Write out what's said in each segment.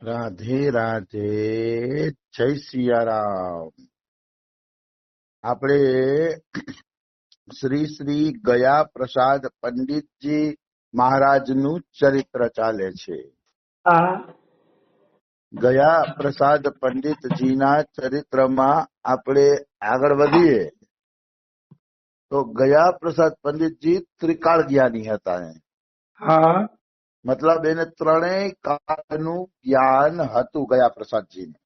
રાધે રાધે, જય સિયારામ. આપણે શ્રી શ્રી ગયા પ્રસાદ પંડિતજી મહારાજનું ચરિત્ર ચાલે છે. હા ગયા પ્રસાદ પંડિતજીના ચરિત્રમાં આપણે આગળ વધીએ તો ગયા પ્રસાદ પંડિતજી ત્રિકાળ જ્ઞાની હતા. હા મતલબ એને ત્રણેય કાળનું જ્ઞાન હતું ગયા પ્રસાદજીને.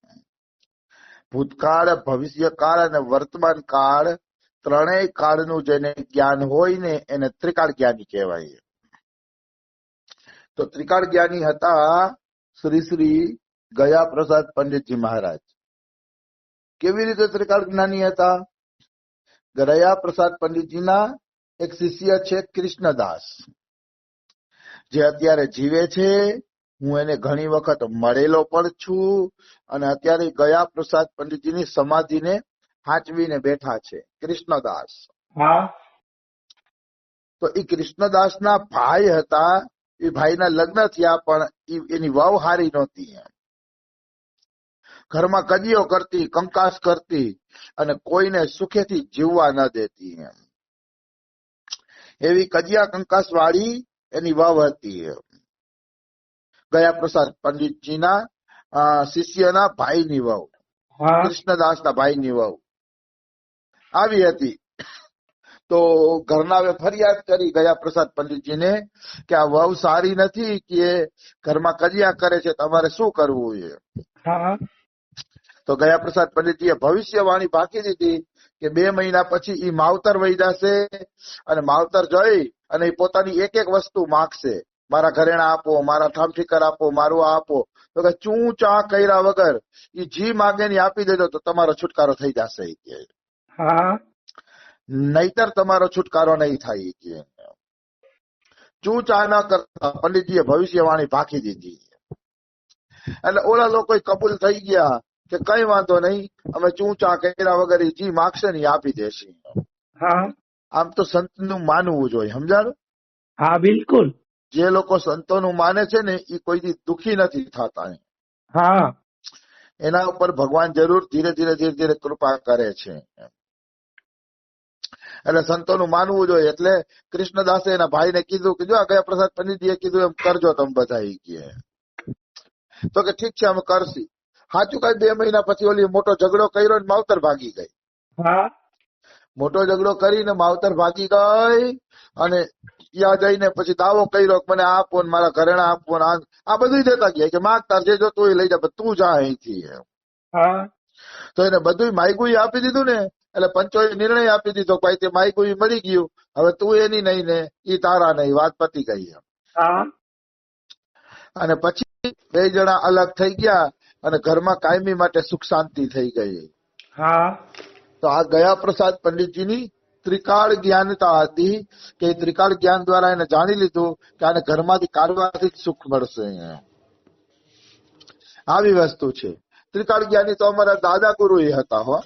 ભૂતકાળ, ભવિષ્યકાળ અને વર્તમાન કાળ, ત્રણેય કાળનું જેને જ્ઞાન હોય ને એને ત્રિકાળ જ્ઞાની કહેવાય. તો ત્રિકાળ જ્ઞાની હતા શ્રી શ્રી ગયા પ્રસાદ પંડિતજી મહારાજ. કેવી રીતે ત્રિકાળ જ્ઞાની હતા? ગયા પ્રસાદ પંડિતજીના એક શિષ્ય છે કૃષ્ણદાસ, જે અત્યારે જીવે છે. હું એને ઘણી વખત મળેલો પણ છું અને અત્યારે ગયા પ્રસાદ પંડિતજીની સમાધિને હાચવીને બેઠા છે. કૃષ્ણદાસ. હા તો એ કૃષ્ણદાસના ભાઈ હતા. એ ભાઈના લગ્ન થયા પણ એની વહુ હારી નહોતી. ઘરમાં કદીઓ કરતી, કંકાસ કરતી અને કોઈને સુખેથી જીવવા ન દેતી. એવી કજિયા કંકાસ વાળી એની વહુ હતી. ગયા પ્રસાદ પંડિતજીના શિષ્યના ભાઈની વહુ, હા કૃષ્ણદાસના ભાઈની વહુ આવી હતી. તો ઘરનાએ ફરિયાદ કરી ગયા પ્રસાદ પંડિતજીને કે આ વહુ સારી નથી, કે ઘરમાં કજિયા કરે છે, તમારે શું કરવું છે? હા તો ગયા પ્રસાદ પંડિતજીએ ભવિષ્યવાણી બાકી દીધી કે 2 મહિના પછી ઈ માવતર વહી જશે અને માવતર જઈ અને ઈ પોતાની એક એક વસ્તુ માગશે. મારા ઘરેણા આપો, મારા ઠામઠીકર આપો, મારું આ આપો. તો કે ચૂં ચા કર્યા વગર ઈ જી માગે ને આપી દેજો તો તમારો છુટકારો થઈ જશે. ઈ કે હા નહીતર તમારો છુટકારો નહીં થાય. ઈ કે ચૂં ચા ન કરતા પંડિતજીએ ભવિષ્યવાણી ભાંકી દીધી. એટલે ઓલા લોકો કબૂલ થઈ ગયા કે કઈ વાંધો નહીં, અમે ચૂં ચા કર્યા વગર ઈ જી માગશે ને ઈ આપી દેશે. હા આમ તો સંતનું માનવું જોઈએ, સમજાણું? હા બિલકુલ. જે લોકો સંતોનું માને છે ને એ કોઈથી દુખી નથી થતા. હા એના ઉપર ભગવાન જરૂર ધીરે ધીરે કૃપા કરે છે. એટલે સંતોનું માનવું જોઈએ. એટલે કૃષ્ણદાસે એના ભાઈને કીધું કે જો આ ગયા પ્રસાદ પંડિતજીએ કીધું એમ કરજો તમે બધા. ઈ કે તો કે ઠીક છે અમે કરશી. સાચું કઈ 2 મહિના પછી ઓલી મોટો ઝઘડો કર્યો ને માવતર ભાગી ગઈ. હા મોટો ઝઘડો કરીને માવતર ભાગી ગઈ અને ત્યાં જઈને પછી દાવો કર્યો કે મને આપો ને મારા ઘરેણા આપો ને આ બધું દેતા ગયા કે માગતા જે જોતું એ લઈ જા, તું જા અહીંથી. હા તો એને બધું માયગું આપી દીધું ને. એટલે પંચોએ નિર્ણય આપી દીધો ભાઈ તે માયગું મળી ગયું, હવે તું એની નહીં ને ઈ તારા નહીં, વાત પતી ગઈ. હા અને પછી 2 જણા અલગ થઈ ગયા અને ઘરમાં કાયમી માટે સુખ શાંતિ થઈ ગઈ. હા તો આ ગયા પ્રસાદ પંડિતજીની ત્રિકાળ જ્ઞાનતા હતી કે ત્રિકાળ જ્ઞાન દ્વારા એને જાણી લીધું કે આને ઘરમાંથી કાઢવાથી જ સુખ મળશે. આવી વસ્તુ છે. ત્રિકાળ જ્ઞાની તો અમારા દાદા ગુરુ એ હતા. હો,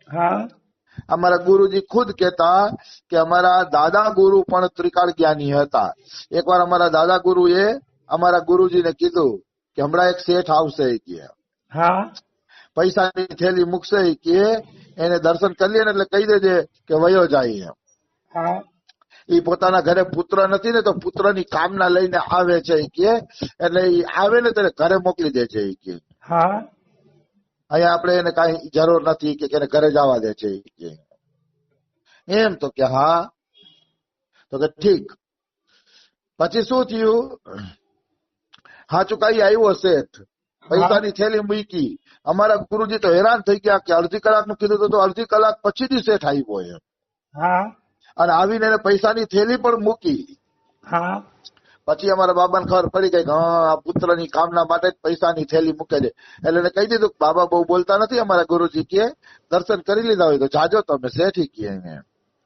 હા અમારા ગુરુજી ખુદ કહેતા કે અમારા દાદા ગુરુ પણ ત્રિકાળ જ્ઞાની હતા. એકવાર અમારા દાદા ગુરુ એ અમારા ગુરુજીને કીધું કે હમણાં એક શેઠ આવશે કે હા પૈસાની થેલી મૂકશે કે એને દર્શન કરી લે ને એટલે કહી દેજે કે વયો જાય. હા એ પોતાના ઘરે પુત્ર નથી ને તો પુત્રની કામના લઈને આવે છે કે એટલે એ આવે ને ત્યારે ઘરે મોકલી દે છે. કે હા અહીંયા આપણે એને કઈ જરૂર નથી કે એને ઘરે જવા દે છે. કે એમ તો કે હા. તો કે ઠીક. પછી શું થયું? હાચું કઈ આવ્યો શેઠ, પૈસાની થેલી મૂકી. અમારા ગુરુજી તો હેરાન થઈ ગયા કે અડધી કલાકનું કીધું તો અડધી કલાક પછીથી શેઠ આવ્યો એમ. હા અને આવીને એને પૈસાની થેલી પણ મૂકી. હા પછી અમારા બાબાને ખબર પડી ગઈ કે હા આ પુત્રની કામના માટે જ પૈસાની થેલી મૂકે છે. એટલે એને કહી દીધું બાબા બહુ બોલતા નથી, અમારા ગુરુજી કે દર્શન કરી લીધા હોય તો જાજો તમે શેઠી કે.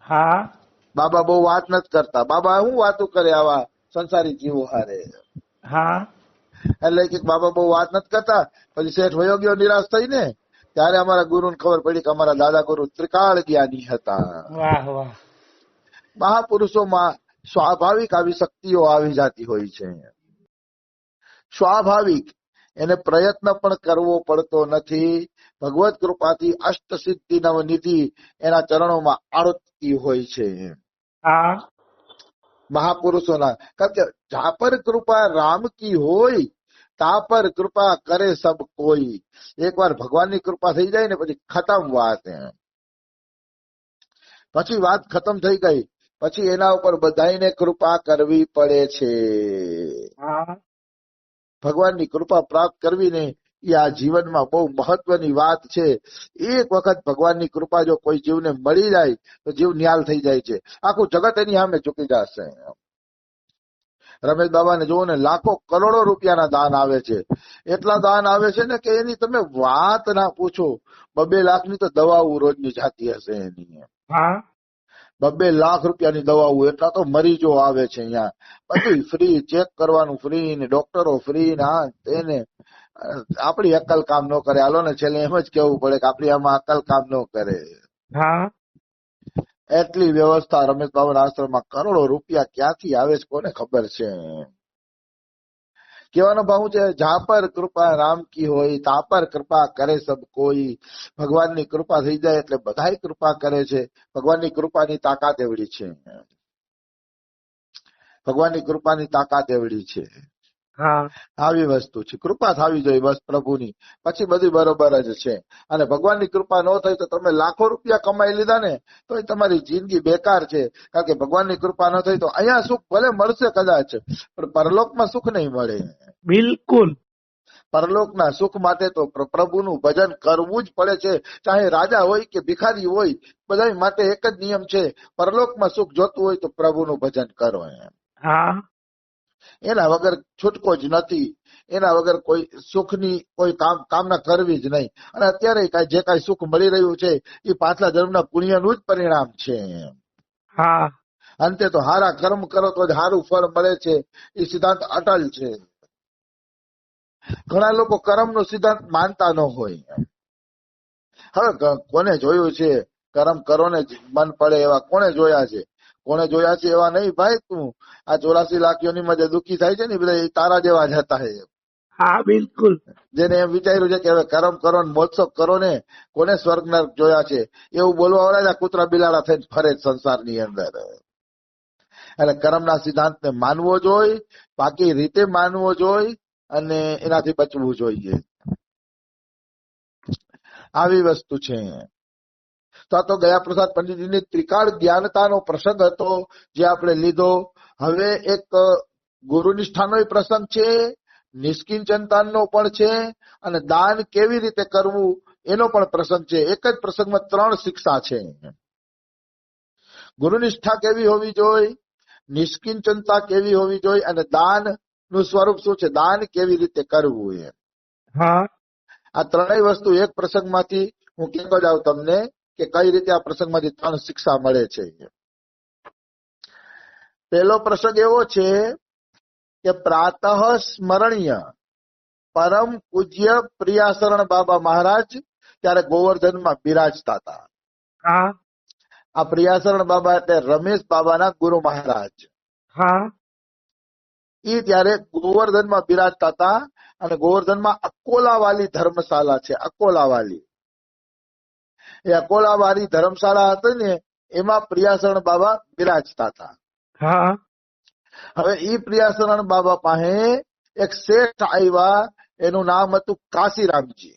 હા બાબા બહુ વાત નથી કરતા. બાબા શું વાતું કરે આવા સંસારી જીવો હારે. હા એટલે કે બાબા બહુ વાત નથી કરતા. પછી શેઠ વયો ગયો નિરાશ થઈને. ત્યારે અમારા ગુરુને ખબર પડી કે અમારા દાદા ગુરુ ત્રિકાળ જ્ઞાની હતા. વાહ વાહ. મહાપુરુષોમાં સ્વાભાવિક આવી શક્તિઓ આવી જતી હોય છે. સ્વાભાવિક એને પ્રયત્ન પણ કરવો પડતો નથી. ભગવત કૃપાથી અષ્ટસિદ્ધિ નવનિધિ એના ચરણોમાં આળોટતી હોય છે હા મહાપુરુષોના. કારણ કે જા પર કૃપા રામ કી હોય તા પર કૃપા કરે સબ કોઈ. એકવાર ભગવાનની કૃપા થઈ જાય ને પછી ખતમ વાત. પછી વાત ખતમ થઈ ગઈ. પછી એના ઉપર બધાને કૃપા કરવી પડે છે. હા ભગવાનની કૃપા પ્રાપ્ત કરવી ને એ આ જીવનમાં બહુ મહત્વની વાત છે. એક વખત ભગવાનની કૃપા જો કોઈ જીવને મળી જાય તો જીવ ન્યાલ થઈ જાય છે. આખું જગત એની સામે ઝૂકી જશે. રમેશ બાબાને જોવો ને, લાખો કરોડો રૂપિયાના દાન આવે છે. એટલા દાન આવે છે ને કે એની તમે વાત ના પૂછો. 2 લાખની તો દવાઓ રોજની જાતી હશે એની. હા 2 લાખ રૂપિયાની દવાઓ, એટલા તો મરીજો આવે છે અહીંયા. બધું ફ્રી, ચેક કરવાનું ફ્રી ને ડોક્ટરો ફ્રી ને આ તેને. આપણી અક્કલ કામ ન કરે. હાલો ને છેલ્લે એમ જ કેવું પડે કે આપણી આમાં અક્કલ કામ ન કરે. હા એટલી વ્યવસ્થા રમેશ બાબાના આશ્રમમાં. કરોડો રૂપિયા ક્યાંથી આવે છે કોને ખબર છે. કહેવાનો ભાવ છે, જા પર કૃપા રામ કી હોય તા પર કૃપા કરે સબ કોઈ. ભગવાનની કૃપા થઈ જાય એટલે બધાય કૃપા કરે છે. ભગવાનની કૃપાની તાકાત એવડી છે. ભગવાનની કૃપાની તાકાત એવડી છે. હા આવી વસ્તુ છે. કૃપા થવી જોઈએ બસ પ્રભુની, પછી બધી બરોબર જ છે. અને ભગવાનની કૃપા ન થઈ તો તમે લાખો રૂપિયા કમાઈ લીધા ને તો એ તમારી જિંદગી બેકાર છે. કારણ કે ભગવાનની કૃપા ન થઈ તો અહીંયા સુખ ભલે મળશે કદાચ, પણ પરલોકમાં સુખ નહીં મળે. બિલકુલ. પરલોકના સુખ માટે તો પ્રભુનું ભજન કરવું જ પડે છે. ચાહે રાજા હોય કે ભિખારી હોય, બધા માટે એક જ નિયમ છે, પરલોકમાં સુખ જોતું હોય તો પ્રભુનું ભજન કરો. હા એના વગર છૂટકો જ નથી. એના વગર કોઈ સુખની કોઈ કામના કરવી જ નહીં. અને અત્યારે જે કાંઈ સુખ મળી રહ્યું છે એ પાછલા જન્મના પુણ્યનું જ પરિણામ છે. હા અંતે તો હારા કર્મ કરો તો જ સારું ફળ મળે છે. એ સિદ્ધાંત અટલ છે. ઘણા લોકો કર્મનો સિદ્ધાંત માનતા ન હોય. હવે કોને જોયું છે કર્મ કરો ને મન પડે એવા? કોને જોયા છે? કોને જોયા છે એવા નહીં ભાઈ. તું આ 84 લાખ યોનીમાં જે દુઃખી થાય છે ને બધા તારા જેવા જ હતા. હા બિલકુલ. જેને એમ વિચાર્યું છે કે હવે કર્મ કરો ને મોત્સવ કરો ને, કોને સ્વર્ગ નર્ક જોયા છે? એવું બોલવા વાળા કૂતરા બિલાડા થઈને ફરે સંસારની અંદર. એટલે કર્મના સિદ્ધાંતને માનવો જોઈએ, બાકી રીતે માનવો જોઈએ અને એનાથી બચવું જોઈએ. આવી વસ્તુ છે. તો ગયા પ્રસાદ પંડિતજીની ત્રિકાળ જ્ઞાનતાનો પ્રસંગ હતો જે આપણે લીધો. હવે એક ગુરુ નિષ્ઠાનો પ્રસંગ છે, નિષ્કિંચનતાનો પણ છે, અને દાન કેવી રીતે કરવું એનો પણ પ્રસંગ છે. એક જ પ્રસંગમાં 3 શિક્ષા છે. ગુરુ નિષ્ઠા કેવી હોવી જોઈએ, નિષ્કિંચનતા કેવી હોવી જોઈએ, અને દાન નું સ્વરૂપ શું છે, દાન કેવી રીતે કરવું. હા આ ત્રણેય વસ્તુ એક પ્રસંગમાંથી હું કહેતો જાઉં તમને કે કઈ રીતે આ પ્રસંગમાંથી 3 શિક્ષા મળે છે. પહેલો પ્રસંગ એવો છે કે પ્રાતઃ સ્મરણીય પરમ પૂજ્ય પ્રિયાસરણ બાબા મહારાજ ત્યારે ગોવર્ધનમાં બિરાજતા હતા. હા આ પ્રિયાસરણ બાબા એટલે રમેશ બાબાના ગુરુ મહારાજ. હા એ ત્યારે ગોવર્ધનમાં બિરાજતા હતા. અને ગોવર્ધનમાં અકોલાવાલી ધર્મશાળા છે. અકોલાવાલી, એ અકોલાવાલી ધર્મશાળા હતી ને એમાં પ્રિયાસરણ બાબા બિરાજતા હતા. હા હવે ઈ પ્રિયાસરણ બાબા પાસે એક શેઠ આવ્યા, એનું નામ હતું કાશીરામજી.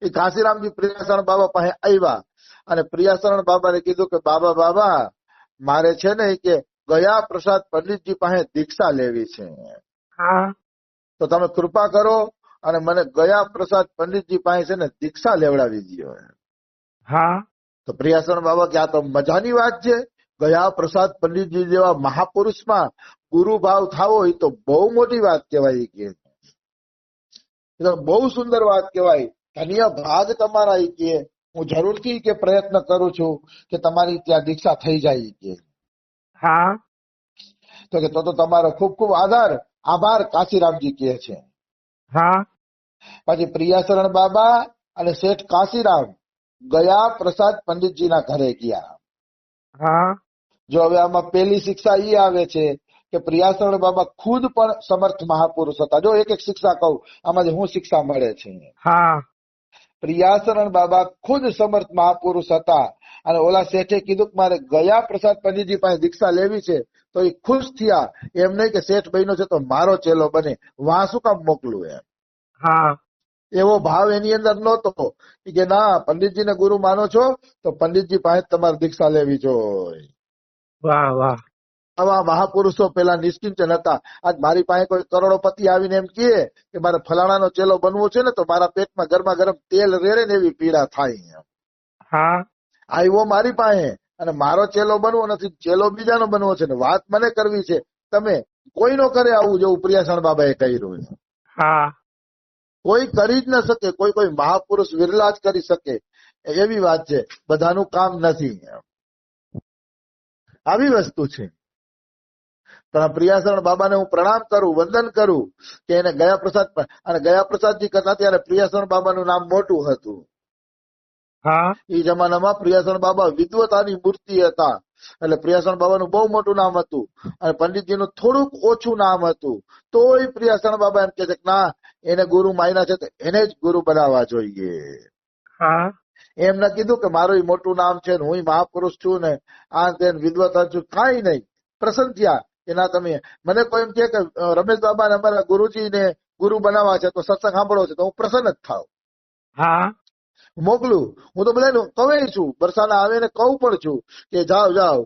એ કાશીરામજી પ્રિયાસરણ બાબા પાસે આવ્યા અને પ્રિયાસરણ બાબાને કીધું કે બાબા મારે છે ને કે ગયા પ્રસાદ પંડિતજી પાસે દીક્ષા લેવી છે. હા તો તમે કૃપા કરો અને મને ગયા પ્રસાદ પંડિતજી પાસે છે ને દીક્ષા લેવડાવી દો. હા તો પ્રિયાસણ બાબા કે આ તો મજાની વાત છે. ગયા પ્રસાદ પંડિતજી જેવા મહાપુરુષમાં ગુરુ ભાવ થાવો એ તો બહુ મોટી વાત કહેવાય. કે એ તો બહુ સુંદર વાત કહેવાય. ધન્ય ભાગ તમારા. કે હું જરૂરથી કે પ્રયત્ન કરું છું કે તમારી ત્યાં દીક્ષા થઈ જાય. કે હા તો કે તો તમારો ખૂબ ખૂબ આભાર કાશીરામજી કહે છે. હા પછી પ્રિયાસરણ બાબા અને શેઠ કાશીરામ ગયા પ્રસાદ પંડિતજીના ઘરે ગયા. હા જો હવે આમાં પહેલી શિક્ષા ઈ આવે છે કે પ્રિયાસણ બાબા ખુદ પણ સમર્થ મહાપુરુષ હતા. જો એક એક શિક્ષા કહું, આમાંથી હું શિક્ષા મળે છે. હા પ્રિયાસરણ બાબા ખુદ સમર્થ મહાપુરુષ હતા. અને ઓલા શેઠે કીધું કે મારે ગયા પ્રસાદ પંડિતજી પાસે દીક્ષા લેવી છે, તો એ ખુશ થયા. એમ નહીં કે શેઠ બહેનો છે તો મારો ચેલો બને, વાં શું કામ મોકલું એમ. હા એવો ભાવ એની અંદર નહોતો કે ના, પંડિતજીને ગુરુ માનો છો તો પંડિતજી પાસે તમારે દીક્ષા લેવી જોઈએ. વાહ વાહ આવા મહાપુરુષો પેલા નિશ્ચિંતન હતા. આજ મારી પાસે કોઈ કરોડોપતિ આવીને એમ કહે કે મારે ફલાણાનો ચેલો બનવો છે ને, તો મારા પેટમાં ગરમા ગરમ તેલ રેડે ને એવી પીડા થાય. હા આવ્યો મારી પાસે અને મારો ચેલો બનવો નથી, ચેલો બીજાનો બનવો છે ને વાત મને કરવી છે. તમે કોઈ નો કરે આવું, જેવું પ્રિયાસણ બાબાએ કર્યું. હા કોઈ કરી જ ન શકે, કોઈ મહાપુરુષ વિરલા જ કરી શકે, એવી વાત છે. બધાનું કામ નથી. આવી વસ્તુ છે. પણ પ્રિયાસણ બાબાને હું પ્રણામ કરું, વંદન કરું કે એને ગયા પ્રસાદ, અને ગયા પ્રસાદજી કરતા ત્યારે પ્રિયાસણ બાબાનું નામ મોટું હતું. હા એ જમાનામાં પ્રિયાસણ બાબા વિદ્વતાની મૂર્તિ હતા. એટલે પ્રિયાસણ બાબાનું બહુ મોટું નામ હતું અને પંડિતજીનું થોડુંક ઓછું નામ હતું. તોય પ્રિયાસણ બાબા એમ કે છે કે ના, એને ગુરુ માન્યા છે તો એને જ ગુરુ બનાવવા જોઈએ. હા એમને કીધું કે મારું મોટું નામ છે ને હું મહાપુરુષ છું ને આ તે વિદ્વતા છું, કાંઈ નહીં. પ્રસન્ન થયા કે ના, તમે મને કોઈ એમ કે રમેશ બાબા અમારા ગુરુજી ને ગુરુ બનાવવા છે તો સત્સંગ સાંભળો છે, તો હું પ્રસન્ન જ થાવ, હા મોકલું. હું તો બધાને કહું છું, બરસાના આવે ને કહું પણ છું કે જાઓ જાઓ,